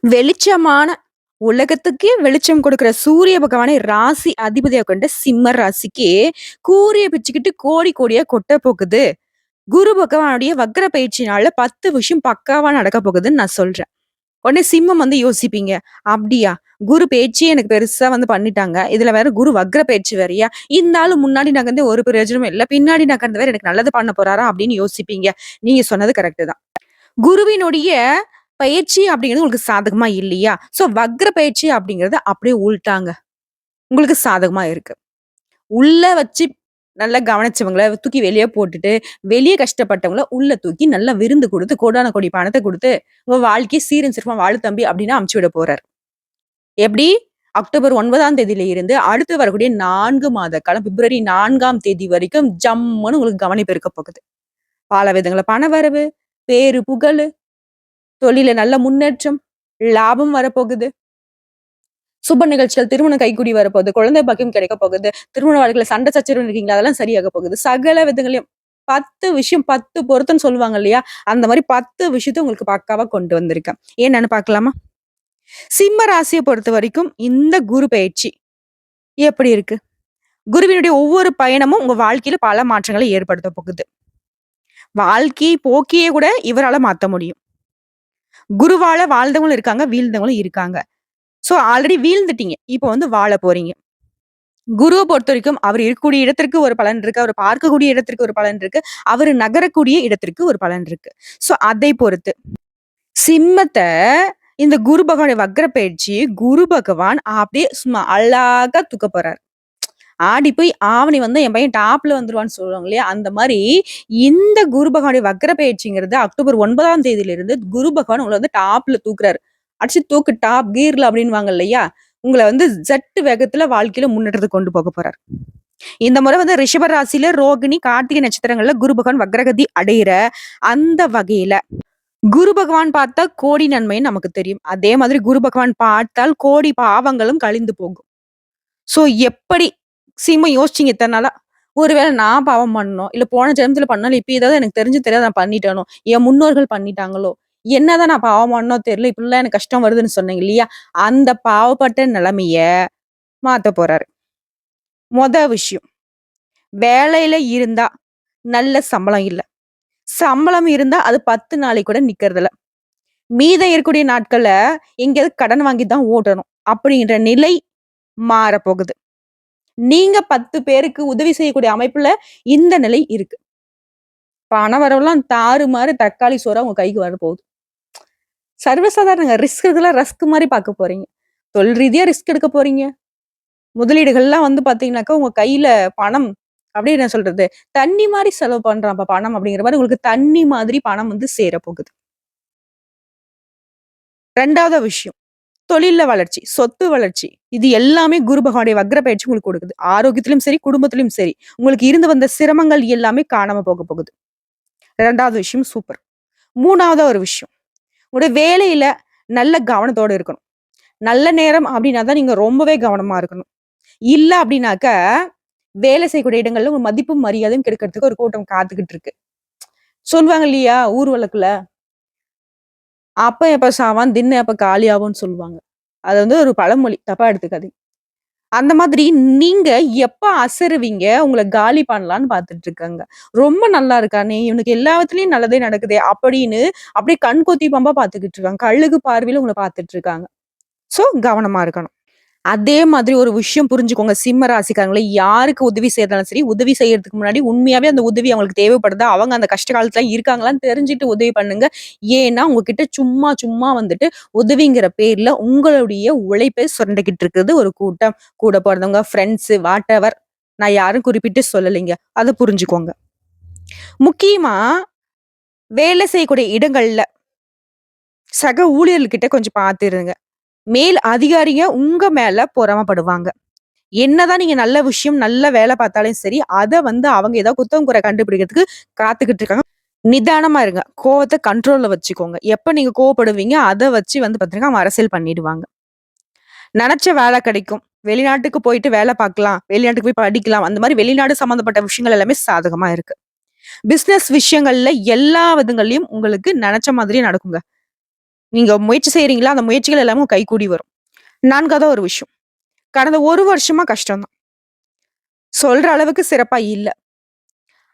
வெளிச்சமான உலகத்துக்கே வெளிச்சம் கொடுக்கிற சூரிய பகவானை ராசி அதிபதியா கொண்ட சிம்ம ராசிக்கு கூரிய பிச்சுக்கிட்டு கோடி கோடியா கொட்ட போகுது. குரு பகவானுடைய வக்ர பயிற்சினால 10 விஷயம் பக்காவா நடக்க போகுதுன்னு நான் சொல்றேன். உடனே சிம்மம் யோசிப்பீங்க. அப்படியா? குரு பேச்சே எனக்கு பெருசா பண்ணிட்டாங்க. இதுல வேற குரு வக்ர பயிற்சி வேறயா? இந்த ஆளு முன்னாடி நகர்ந்து ஒரு பிரயோஜனமும் இல்ல. பின்னாடி நகர்ந்து வேற எனக்கு நல்லது பண்ண போறாரா? அப்படின்னு யோசிப்பீங்க. நீங்க சொன்னது கரெக்ட் தான். குருவினுடைய பயிற்சி அப்படிங்கிறது உங்களுக்கு சாதகமா இல்லையா? சோ வக்ர பயிற்சி அப்படிங்கிறது அப்படியே உள்டாங்க. உங்களுக்கு சாதகமா இருக்கு. உள்ள வச்சு நல்லா கவனிச்சவங்கள தூக்கி வெளிய போட்டுட்டு, வெளிய கஷ்டப்பட்டவங்கள உள்ள தூக்கி நல்லா விருந்து குடுத்து, கோடான கோடி பணத்த குடுத்து, உங்க வாழ்க்கைய சீரும் சிறப்புமா வாழு தம்பி அப்படின்னு அனுப்பிச்சு விட போறாரு. எப்படி? அக்டோபர் 9ஆம் தேதியில இருந்து அடுத்து வரக்கூடிய 4 மாத காலம் பிப்ரவரி 4ஆம் தேதி வரைக்கும் ஜம்முன்னு உங்களுக்கு கவனிப்பு இருக்க போகுது. பல விதங்கள்ல பண வரவு, பேரு புகழு, தொழில்ல நல்ல முன்னேற்றம், லாபம் வரப்போகுது. சுப நிகழ்ச்சிகள், திருமணம் கைகூடி வரப்போகுது. குழந்தை பாக்கியம் கிடைக்க போகுது. திருமண வாழ்க்கையில சண்டை சச்சரவு இருக்கீங்களா? அதெல்லாம் சரியாக போகுது. சகல விதங்களையும் 10 விஷயம் 10 பொருத்தம்ன்னு சொல்லுவாங்க இல்லையா? அந்த மாரி 10 விஷயத்த உங்களுக்கு பக்காவா கொண்டு வந்திருக்கேன். என்னன்னு பார்க்கலாமா? சிம்ம ராசிய பொறுத்தவரைக்கும் இந்த குரு பெயர்ச்சி எப்படி இருக்கு? குருவினுடைய ஒவ்வொரு பயணமும் உங்க வாழ்க்கையில பல மாற்றங்களை ஏற்படுத்த போகுது. வாழ்க்கை போக்கியே கூட இவரால மாத்த முடியும். குருவால வாழ்ந்தவங்களும் இருக்காங்க, வீழ்ந்தவங்களும் இருக்காங்க. சோ ஆல்ரெடி வீழ்ந்துட்டீங்க. இப்ப வாழ போறீங்க. குருவ பொறுத்தவரைக்கும் அவர் இருக்கக்கூடிய இடத்திற்கு ஒரு பலன் இருக்கு. அவர் பார்க்கக்கூடிய இடத்திற்கு ஒரு பலன் இருக்கு. அவரு நகரக்கூடிய இடத்திற்கு ஒரு பலன் இருக்கு. சோ அதை பொறுத்து. சிம்மத்த இந்த குரு பகவானுடைய வக்ர பயிற்சி, குரு பகவான் அப்படியே சும்மா அழகா தூக்க போறாரு. ஆடி போய் ஆவணி வந்தா என் பையன் டாப்ல வந்துருவான்னு சொல்லுவாங்க இல்லையா? அந்த மாரி இந்த குரு பகவானுடைய வக்ர பயிற்சிங்கிறது அக்டோபர் 9ஆம் தேதியிலிருந்து குரு பகவான் உங்கள டாப்ல தூக்குறாரு. அடிச்சு தூக்கு டாப் கியர்ல அப்படின்னுவாங்க இல்லையா? உங்கள ஜெட் வேகத்துல வாழ்க்கையில முன்னேற்றத்துக்கு கொண்டு போக போறாரு. இந்த முறை ரிஷப ராசியில ரோகிணி, கார்த்திகை நட்சத்திரங்கள்ல குரு பகவான் வக்ரகதி அடையிற அந்த வகையில குரு பகவான் பார்த்தா கோடி நன்மைன்னு நமக்கு தெரியும். அதே மாதிரி குரு பகவான் பார்த்தால் கோடி பாவங்களும் கழிந்து போகும். சோ எப்படி சிம்ம யோசிச்சீங்க இத்தன நாளா? ஒருவேள நான் பாவம் பண்ணணும். இல்ல போன ஜென்மத்துல பண்ணாலும் இப்ப ஏதாவது எனக்கு தெரிஞ்சு தெரியாத நான் பண்ணிட்டேனோ! என் முன்னோர்கள் பண்ணிட்டாங்களோ! என்னதான் நான் பாவம் பண்ணனோ தெரியல. இப்படிலாம் எனக்கு கஷ்டம் வருதுன்னு சொன்னீங்க இல்லையா? அந்த பாவப்பட்ட நிலைமைய மாத்தப் போறாரு. மொத விஷயம். வேலையில இருந்தா நல்ல சம்பளம் இல்ல. சம்பளம் இருந்தா அது 10 நாளைக்கு கூட நிக்கிறதில்ல. மீதம் இருக்கக்கூடிய நாட்கள்ல எங்கேயாவது கடன் வாங்கி தான் ஓட்டணும். அப்படின்ற நிலை மாறப்போகுது. நீங்க 10 பேருக்கு உதவி செய்யக்கூடிய அமைப்புல இந்த நிலை இருக்கு. பண வரவெல்லாம் தாறுமாறு தக்காளி சோறா உங்க கைக்கு வரப்போகுது. சர்வசாதாரணங்க. ரிஸ்க் இருக்கலாம் ரஸ்க் மாரி பார்க்க போறீங்க. தொழில் ரீதியா ரிஸ்க் எடுக்க போறீங்க. முதலீடுகள்லாம் பார்த்தீங்கன்னாக்கா, உங்க கையில பணம் அப்படியே என்ன சொல்றது? தண்ணி மாரி செலவு பண்றான்ப்பா பணம் அப்படிங்கிற மாரி உங்களுக்கு தண்ணி மாதிரி பணம் சேரப்போகுது. 2வது விஷயம். தொழில்ல வளர்ச்சி, சொத்து வளர்ச்சி. இது எல்லாமே குரு பகவானுடைய வக்ர பயிற்சி உங்களுக்கு கொடுக்குது. ஆரோக்கியத்திலும் சரி, குடும்பத்திலும் சரி. உங்களுக்கு இருந்து வந்த சிரமங்கள் எல்லாமே காணாம போக போகுது. 2வது விஷயம் சூப்பர். 3வதா ஒரு விஷயம். உங்களுடைய வேலையில நல்ல கவனத்தோட இருக்கணும். நல்ல நேரம் அப்படின்னா தான் நீங்க ரொம்பவே கவனமா இருக்கணும். இல்ல அப்படின்னாக்க, வேலை செய்யக்கூடிய இடங்கள்ல உங்க மதிப்பும், மரியாதையும் கெடுக்கிறதுக்கு ஒரு கூட்டம் காத்துக்கிட்டு இருக்கு. சொல்லுவாங்க இல்லையா? ஊர் வழக்குல, "அப்பன் எப்ப சாவான், திண்ண எப்ப காலியாகும்ன்னு" சொல்லுவாங்க. அது ஒரு பழமொழி. தப்பா எடுத்துக்காதீங்க. அந்த மாதிரி நீங்க எப்ப அசருவீங்க, உங்கள காலி பண்ணலான்னு பார்த்துட்டு இருக்காங்க. ரொம்ப நல்லா இருக்கானே, இவனுக்கு எல்லா விதத்துலயும் நல்லதே நடக்குதே அப்படின்னு அப்படியே கண் கொத்தி பாம்பா பார்த்துக்கிட்டு இருக்காங்க. கழுகு பார்வையில உங்கள பார்த்துட்டு இருக்காங்க. சோ கவனமா இருக்கணும். அதே மாதிரி ஒரு விஷயம் புரிஞ்சுக்கோங்க. சிம்ம ராசிக்காரங்களே யாருக்கு உதவி செய்தாலும் சரி, உதவி செய்யறதுக்கு முன்னாடி உண்மையாவே அந்த உதவி அவங்களுக்கு தேவைப்படுதா? அவங்க அந்த கஷ்ட காலத்துல இருக்காங்களான்னு தெரிஞ்சுட்டு உதவி பண்ணுங்க. ஏன்னா, உங்ககிட்ட சும்மா சும்மா உதவிங்கிற பேர்ல உங்களுடைய உழைப்பை சுரண்டிக்கிட்டு இருக்குது ஒரு கூட்டம். கூட பொறந்தவங்க, ஃப்ரெண்ட்ஸ் வாட்டெவர். நான் யாரும் குறிப்பிட்டு சொல்லலைங்க. அத புரிஞ்சுக்கோங்க. முக்கியமா வேலை செய்யக்கூடிய இடங்கள்ல சக ஊழியர்கள்கிட்ட கொஞ்சம் பார்த்து இருங்க. மேல் அதிகாரிங்க உங்க மேல பொறாமைப்படுவாங்க. என்னதான் நீங்க நல்ல விஷயம், நல்ல வேலை பார்த்தாலும் சரி, அத அவங்க ஏதாவது குத்தம் குறை கண்டுபிடிக்கிறதுக்கு காத்துக்கிட்டு இருக்காங்க. நிதானமா இருங்க. கோவத்த கண்ட்ரோல்ல வச்சுக்கோங்க. எப்ப நீங்க கோவப்படுவீங்க, அத வச்சு பாத்தீங்கன்னா, அவங்க அரசியல் பண்ணிடுவாங்க. நெனச்ச வேலை கிடைக்கும். வெளிநாட்டுக்கு போயிட்டு வேலை பார்க்கலாம். வெளிநாட்டுக்கு போய் படிக்கலாம். அந்த மாரி வெளிநாடு சம்மந்தப்பட்ட விஷயங்கள் எல்லாமே சாதகமா இருக்கு. பிசினஸ் விஷயங்கள்ல எல்லா விதங்கள்லயும் உங்களுக்கு நெனச்ச மாதிரியே நடக்குங்க. நீங்க முயற்சி செய்றீங்களா, அந்த முயற்சிகள் எல்லாமே கைகூடி வரும். 4வது ஒரு விஷயம். கடந்த 1 வருஷமா கஷ்டம் தான். சொல்ற அளவுக்கு சிறப்பா இல்ல.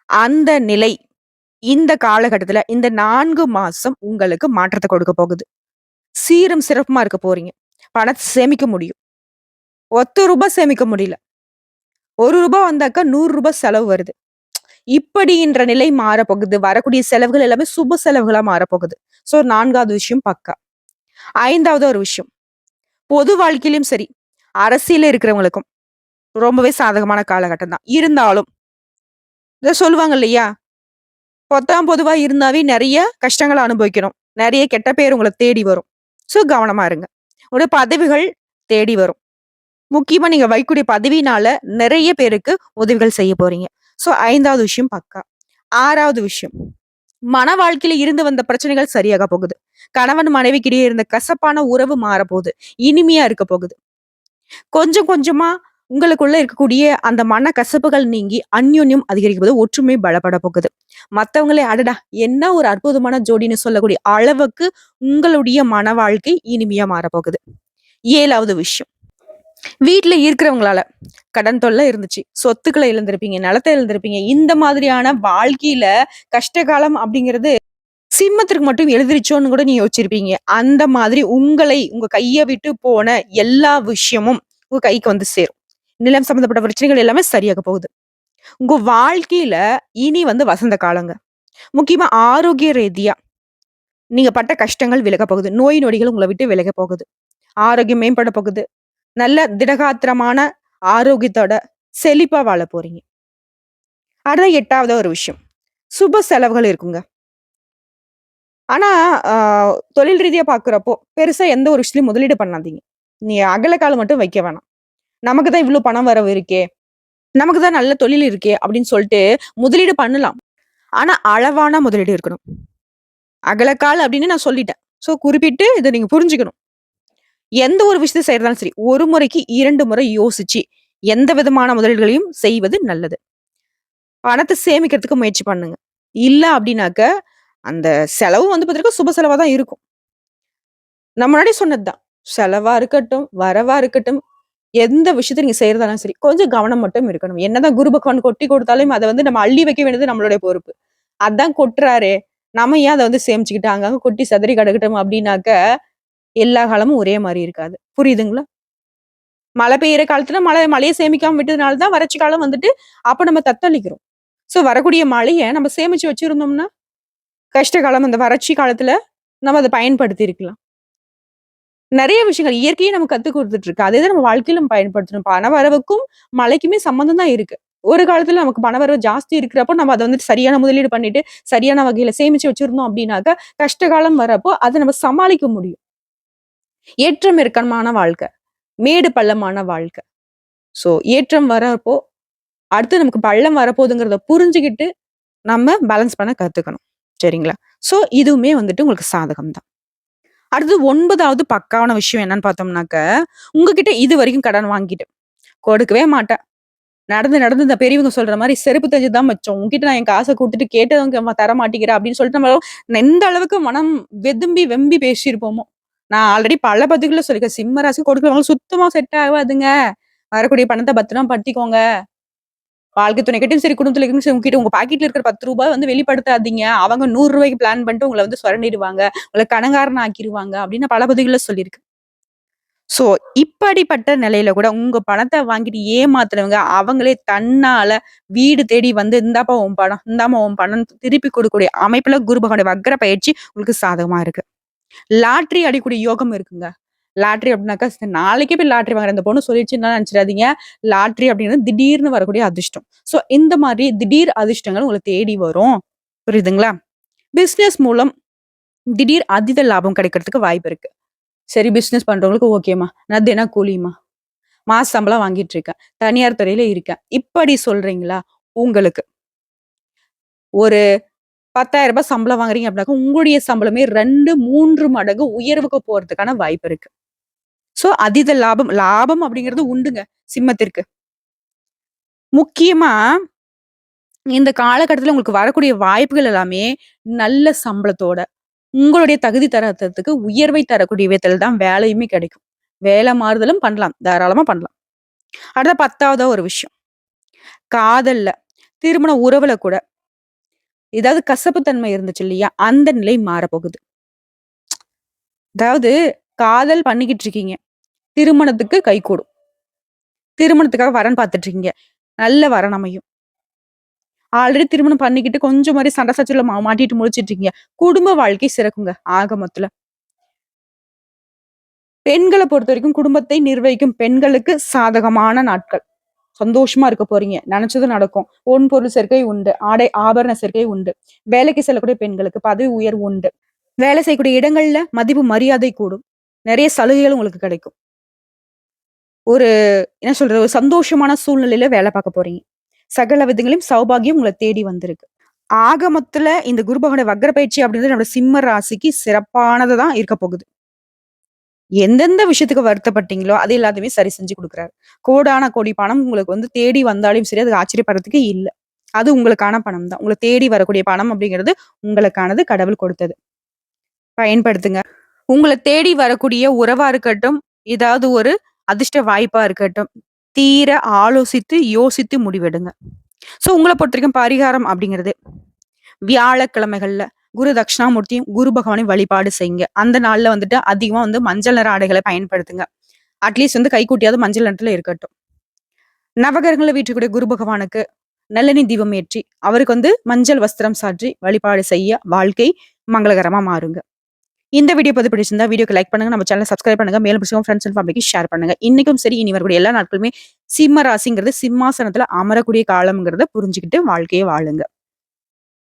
அந்த நிலை இந்த காலகட்டத்துல இந்த 4 மாசம் உங்களுக்கு மாற்றத்த கொடுக்க போகுது. சீரும் சிறப்புமா இருக்க போறீங்க. பணத்த சேமிக்க முடியும். ரூ. 1 சேமிக்க முடியல. ரூ. 1 வந்தாக்கா ரூ. 100 செலவு வருது. இப்படின்ற நிலை மாறப்போகுது. வரக்கூடிய செலவுகள் எல்லாமே சுப செலவுகளா மாறப்போகுது. ஸோ 4வது விஷயம் பக்கா. 5வது ஒரு விஷயம். பொது வாழ்க்கையிலும் சரி, அரசியல்ல இருக்கிறவங்களுக்கும் ரொம்பவே சாதகமான காலகட்டம் தான். இருந்தாலும், இத சொல்லுவாங்க இல்லையா? பொத்தாம் பொதுவா இருந்தாவே நெறைய கஷ்டங்கள அனுபவிக்கணும். நெறைய கெட்ட பேர் உங்கள தேடி வரும். ஸோ கவனமா இருங்க. உங்களுடைய பதவிகள் தேடி வரும். முக்கியமா நீங்க வைக்கக்கூடிய பதவியினால நெறைய பேருக்கு உதவிகள் செய்ய போறீங்க. ஸோ 5வது விஷயம் பக்கா. 6வது விஷயம். மன வாழ்க்கையில இருந்து வந்த பிரச்சனைகள் சரியாக போகுது. கணவன் மனைவிக்கிடையே இருந்த கசப்பான உறவு மாறப்போகுது. இனிமையா இருக்க போகுது. கொஞ்சம் கொஞ்சமா உங்களுக்குள்ள இருக்கக்கூடிய அந்த மனக்கசப்புகள் நீங்கி அந்யோன்யம் அதிகரிக்கும் போது ஒற்றுமை பலப்பட போகுது. மத்தவங்களே அடடா! என்ன ஒரு அற்புதமான ஜோடின்னு சொல்லக்கூடிய அளவுக்கு உங்களுடைய மன வாழ்க்கை இனிமையா மாறப்போகுது. 7வது விஷயம். வீட்ல இருக்கிறவங்களால கடன் தொல்லை இருந்துச்சு. சொத்துக்கள இழந்திருப்பீங்க, நிலத்த இழந்திருப்பீங்க. இந்த மாதிரியான வாழ்க்கையில கஷ்டகாலம் அப்படிங்கிறது சிம்மத்திற்கு மட்டும் எழுதிருச்சோன்னு கூட நீங்க யோசிச்சிருப்பீங்க. அந்த மாதிரி உங்களை உங்க கைய விட்டு போன எல்லா விஷயமும் உங்க கைக்கு வந்து சேரும். நிலம் சம்பந்தப்பட்ட பிரச்சனைகள் எல்லாமே சரியாக போகுது. உங்க வாழ்க்கையில இனி வந்து வசந்த காலங்க. முக்கியமா ஆரோக்கிய ரீதியா நீங்க பட்ட கஷ்டங்கள் விலகப் போகுது. நோய் நொடிகள் உங்கள விட்டு விலகப் போகுது. ஆரோக்கியம் மேம்பட போகுது. நல்ல திடகாத்திரமான ஆரோக்கியத்தோட செழிப்பா வாழப் போறீங்க. அடுத்த 8வது ஒரு விஷயம். சுப செலவுகள் இருக்குங்க. ஆனா, அ தொழில் ரீதியா பார்க்கிறப்போ, பெருசா எந்த ஒரு விஷயத்திலயும் முதலீடு பண்ணாதீங்க. நீங்க அகல கால் மட்டும் வைக்க வேணாம். நமக்கு தான் இவ்ளோ பணம் வரவு இருக்கே! நமக்கு தான் நல்ல தொழில் இருக்கே! அப்படின்னு சொல்ட்டு முதலீடு பண்ணலாம். ஆனா, அளவான முதலீடு இருக்கணும். அகலக்கால் அப்படின்னு நான் சொல்லிட்டேன். ஸோ குறிப்பிட்டு இத நீங்க புரிஞ்சுக்கணும். எந்த ஒரு விஷயத்த செய்றதாலும் சரி, 1 முறைக்கு 2 முறை யோசிச்சு, எந்த விதமான முதலீடுகளையும் செய்வது நல்லது. பணத்த சேமிக்கிறதுக்கு முயற்சி பண்ணுங்க. இல்ல அப்டின்னாக்க, அந்த செலவு வந்து பாத்தீங்கன்னா, சுப செலவா தான் இருக்கும். நான் முன்னாடியே சொன்னது தான். செலவா இருக்கட்டும், வரவா இருக்கட்டும், எந்த விஷயத்த நீங்க செய்றதாலும் சரி, கொஞ்சம் கவனம் மட்டும் இருக்கணும். என்னதான் குரு பகவான் கொட்டி குடுத்தாலும், அத வந்து நம்ம அள்ளி வைக்க வேண்டியது நம்மளுடைய பொறுப்பு. அதான் கொட்டுறாரே, நம்ம ஏன் அத வந்து சேமிச்சுக்கிட்டு அங்கங்க கொட்டி சிதறி கிடக்கட்டும் அப்டின்னாக்க, எல்லா காலமும் ஒரே மாரி இருக்காது. புரியுதுங்களா? மழை பெய்யிற காலத்துல மழைய சேமிக்காம விட்டதுனால தான் வறட்சி காலம் வந்துட்டு, அப்ப நம்ம தத்தளிக்கிறோம். ஸோ வரக்கூடிய மழைய நம்ம சேமிச்சு வச்சிருந்தோம்னா, கஷ்ட காலம் அந்த வறட்சி காலத்துல நம்ம அத பயன்படுத்தி இருக்கலாம். நெறைய விஷயங்கள் இயற்கையே நமக்கு கத்துக் குடுத்துட்டு இருக்கு. அதே தான் நம்ம வாழ்க்கையில நம்ம பயன்படுத்தணும். பண வரவுக்கும், மழைக்குமே சம்மந்தம் தான் இருக்கு. ஒரு காலத்துல நமக்கு பணவரவு ஜாஸ்தி இருக்கிறப்போ, நம்ம அத வந்துட்டு சரியான முதலீடு பண்ணிட்டு, சரியான வகையில சேமிச்சு வச்சிருந்தோம் அப்டின்னாக்க, கஷ்ட காலம் வரப்போ அத நம்ம சமாளிக்க முடியும். ஏற்றம் இறக்கமான வாழ்க்கை. மேடு பள்ளமான வாழ்க்கை. ஸோ ஏற்றம் வரப்போ, அடுத்து நமக்கு பள்ளம் வரப்போதுங்கிறத புரிஞ்சுகிட்டு, நம்ம பேலன்ஸ் பண்ண கத்துக்கணும். சரிங்களா? ஸோ இதுவுமே வந்துட்டு உங்களுக்கு சாதகம் தான். அடுத்து 9வது பக்காவான விஷயம் என்னன்னு பார்த்தோம்னாக்க, உங்ககிட்ட இதுவரைக்கும் கடன் வாங்கிட்டு, கொடுக்கவே மாட்டேன். நடந்து நடந்து இந்த பெரியவங்க சொல்ற மாரி செருப்பு தேஞ்சது தான் மிச்சம். உன்கிட்ட நான் என் காச குடுத்துட்டு கேட்டவங்க தர மாட்டேங்கிற அப்படின்னு சொல்லிட்டு நம்ம எந்த அளவுக்கு மனம் வெதும்பி, வெம்பி பேசியிருப்போமோ. நான் ஆல்ரெடி பல பதிவுகள்ல சொல்லியிருக்கேன். சிம்ம ராசிக்கு கொடுக்குறவங்களுக்கு சுத்தமா செட் ஆகாதுங்க. வரக்கூடிய பணத்த பத்திரமா படுத்திக்கோங்க. வாழ்க்கை துணைக்கிட்டயும் சரி, குடும்பத்துல இருக்கவங்க சரி, உங்ககிட்ட உங்க பாக்கெட்ல இருக்கிற ரூ. 10 வந்து வெளிப்படுத்தாதீங்க. அவங்க ரூ. 100க்கு பிளான் பண்ணிட்டு உங்கள வந்து சுரண்டிடுவாங்க. உங்கள கடன்காரனா ஆக்கிருவாங்க அப்படின்னு பல பதிவுகள்ல சொல்லியிருக்கேன். சோ, இப்படிப்பட்ட நிலையில கூட உங்க பணத்த வாங்கிட்டு ஏமாத்துறவங்க, அவங்களே தன்னால வீடு தேடி வந்து, "இந்தாப்பா உன் பணம், இந்தாம்மா உன் பணம்ன்னு" திருப்பி குடுக்கக்கூடிய அமைப்புல குரு பகவானுடைய வக்ர பயிற்சி உங்களுக்கு சாதகமா இருக்கு. லாட்டரி அடிக்கக்கூடிய யோகம் இருக்குங்க. லாட்டரி அப்டினாக்கா, நாளைக்கே போய் லாட்டரி வாங்குறேன் இந்த பொண்ணு சொல்லிருச்சுன்லாம் நெனச்சிடாதீங்க. லாட்டரி அப்டிங்கிறது திடீர்னு வரக்கூடிய அதிர்ஷ்டம். ஸோ, இந்த மாரி திடீர் அதிர்ஷ்டங்கள் உங்கள தேடி வரும். புரியுதுங்களா? பிசினஸ் மூலம் திடீர் அதீத லாபம் கிடைக்கிறதுக்கு வாய்ப்பு இருக்கு. சரி பிசினஸ் பண்றவங்களுக்கு ஓகேம்மா. நான் தினக்கூலிம்மா. மாச சம்பளம் வாங்கிட்டு இருக்கேன். தனியார் துறையில இருக்கேன். இப்படி சொல்றீங்களா? உங்களுக்கு ஒரு ரூ. 10,000 சம்பளம் வாங்குறீங்க அப்டினாக்கா, உங்களுடைய சம்பளமே 2, 3 மடங்கு உயர்வுக்கு போறதுக்கான வாய்ப்பு இருக்கு. சோ, அதீத லாபம் லாபம் அப்படிங்கிறது உண்டுங்க சிம்மத்திற்கு. முக்கியமா இந்த காலகட்டத்தில உங்களுக்கு வரக்கூடிய வாய்ப்புகள் எல்லாமே நல்ல சம்பளத்தோட, உங்களுடைய தகுதி தரத்துக்கு உயர்வை தரக்கூடிய விதத்துல தான் வேலையுமே கிடைக்கும். வேலை மாறுதலும் பண்ணலாம். தாராளமா பண்ணலாம். அடுத்த 10வதா ஒரு விஷயம். காதல்ல, திருமண உறவுல கூட ஏதாவது கசப்பு தன்மை இருந்துச்சு இல்லையா? அந்த நிலை மாறப்போகுது. அதாவது காதல் பண்ணிக்கிட்டு இருக்கீங்க. திருமணத்துக்கு கைகூடும். திருமணத்துக்காக வரன் பார்த்துட்டு இருக்கீங்க. நல்ல வரன் அமையும். ஆல்ரெடி திருமணம் பண்ணிக்கிட்டு கொஞ்சம் மாரி சண்டை சச்சரவுல மாட்டிட்டு முழிச்சிட்டு இருக்கீங்க. குடும்ப வாழ்க்கை சிறக்குங்க ஆக மொத்தல. பெண்கள பொறுத்தவரைக்கும் குடும்பத்தை நிர்வகிக்கும் பெண்களுக்கு சாதகமான நாட்கள். சந்தோஷமா இருக்க போறீங்க. நெனச்சது நடக்கும். பொன் பொருள் சேர்க்கை உண்டு. ஆடை ஆபரண சேர்க்கை உண்டு. வேலைக்கு செல்லக்கூடிய பெண்களுக்கு பதவி உயர்வு உண்டு. வேலை செய்யக்கூடிய இடங்கள்ல மதிப்பு மரியாதை கூடும். நெறைய சலுகைகள் உங்களுக்கு கிடைக்கும். ஒரு என்ன சொல்றது? ஒரு சந்தோஷமான சூழ்நிலையில வேலை பார்க்க போறீங்க. சகல விதங்களிலும் சௌபாகியம் உங்கள தேடி வந்திருக்கு. ஆக மொத்தல இந்த குரு பகவானுடைய வக்ர பயிற்சி அப்படின்றது நம்முடைய சிம்ம ராசிக்கு சிறப்பானது தான் இருக்க போகுது. எந்தெந்த விஷயத்துக்கு வருத்தப்பட்டீங்களோ, அது எல்லாத்தையுமே சரி செஞ்சு குடுக்குறாரு. கோடான கோடி பணம் உங்களுக்கு வந்து தேடி வந்தாலும் சரி, அதுக்கு ஆச்சரியப்படுறதுக்கு இல்ல. அது உங்களுக்கான பணம் தான். உங்கள தேடி வரக்கூடிய பணம் அப்படிங்கிறது உங்களுக்கானது, கடவுள் கொடுத்தது. பயன்படுத்துங்க. உங்கள தேடி வரக்கூடிய உறவா இருக்கட்டும், ஏதாவது ஒரு அதிர்ஷ்ட வாய்ப்பா இருக்கட்டும், தீர ஆலோசித்து, யோசித்து முடிவெடுங்க. உங்கள பொறுத்தவரைக்கும் பரிகாரம் அப்படிங்கிறது, வியாழக்கிழமைகள்ல குரு தட்சிணாமூர்த்தியும், குரு பகவானையும் வழிபாடு செய்யுங்க. அந்த நாள்ல வந்துட்டு அதிகமா வந்து மஞ்சள் நிற ஆடைகள பயன்படுத்துங்க. அட்லீஸ்ட் வந்து கைக்குட்டியாவது மஞ்சள் நிறத்துல இருக்கட்டும். நவகிரகங்கள்ல வீற்றிருக்கக்கூடிய குரு பகவானுக்கு நல்லெண்ணெய் தீபம் ஏற்றி, அவருக்கு வந்து மஞ்சள் வஸ்திரம் சாற்றி வழிபாடு செய்ய வாழ்க்கை மங்களகரமா மாறுங்க. இந்த வீடியோ பதிவு பிடிச்சிருந்தா வீடியோக்கு லைக் பண்ணுங்க. நம்ம சேனலை சப்ஸ்கிரைப் பண்ணுங்க. மேலும் பிடிச்சவங்க ஃப்ரெண்ட்ஸ் அண்ட் ஃபேமிலிக்கு ஷேர் பண்ணுங்க. இன்னைக்கும் சரி, இனி வரக்கூடிய எல்லா நாட்களுமே சிம்ம ராசிங்கிறது சிம்மாசனத்துல அமரக்கூடிய காலம்ங்கிறத புரிஞ்சுக்கிட்டு வாழ்க்கையை வாழுங்க.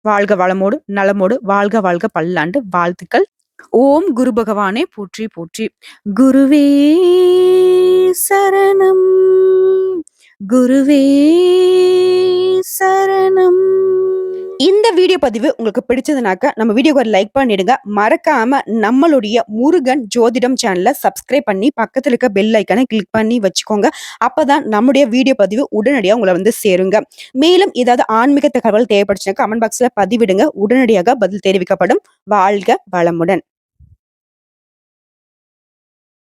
வாழ்க வளமோடு, நலமோடு, வாழ்க வாழ்க பல்லாண்டு வாழ்த்துக்கள். ஓம் குரு பகவானே போற்றி போற்றி. குருவே சரணம், குருவே சரணம். இந்த வீடியோ பதிவு உங்களுக்கு பிடிச்சதுனாக்க நம்ம வீடியோக்கு ஒரு லைக் பண்ணிடுங்க. மறக்காம நம்மளுடைய முருகன் ஜோதிடம் சேனலை சப்ஸ்கிரைப் பண்ணி பக்கத்துல இருக்க பெல் ஐக்கானை கிளிக் பண்ணி வச்சுக்கோங்க. அப்பதான் நம்முடைய வீடியோ பதிவு உடனடியாக உங்களை வந்து சேருங்க. மேலும் ஏதாவது ஆன்மீக தகவல் தேவைப்படுச்சுன்னா கமெண்ட் பாக்ஸ்ல பதிவிடுங்க. உடனடியாக பதில் தெரிவிக்கப்படும். வாழ்க வளமுடன்.